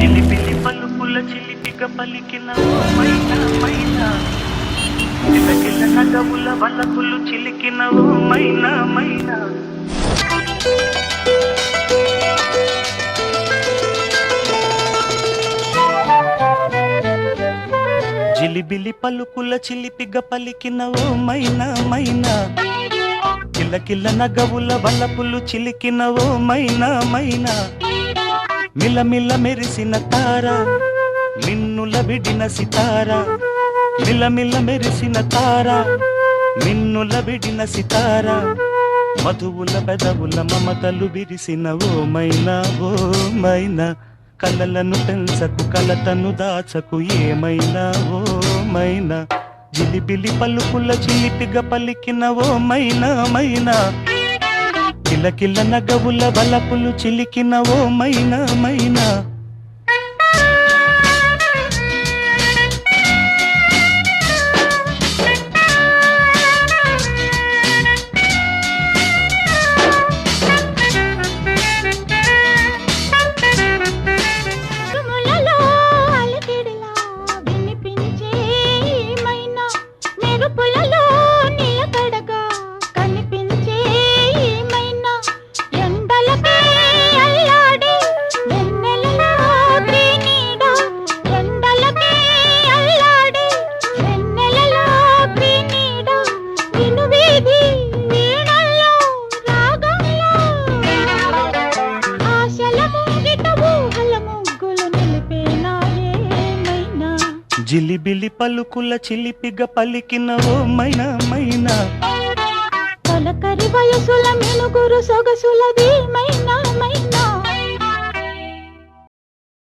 చిలిపిలి పలుకుల చిలిపిగ పలికిన ఓ మైనా మైనా, కిలకిల నగవుల వలపులు చిలికిన ఓ మైనా మైనా. జిలిబిలి పలుకుల చిలిపిగ పలికిన ఓ మైనా మైనా, కిలకిల నగవుల వలపులు చిలికిన ఓ మైనా మైనా. మిలమిల మెరిసిన తార, మిన్నుల విడిన సితార, మిలమిల మెరిసిన తార, మిన్నుల విడిన సితార. మధువుల పెదవుల మమతలు విరిసిన ఓ మైనా ఓ మైనా. కలలను పెంచకు కలతను దాచకు ఏమైనా ఓ మైనా. జిలిబిలి పలుకుల చిలిపిగ పలికిన ఓ మైనా మైనా, కిలకిల నగవుల వలపులు చిలికిన ఓ మైనా మైనా. జిలిబిలి పలుకుల చిలిపిగ పలికిన ఓ మైనా మైనా, తొలకరి వయసుల మెనుగురు సొగసులది మైనా మైనా.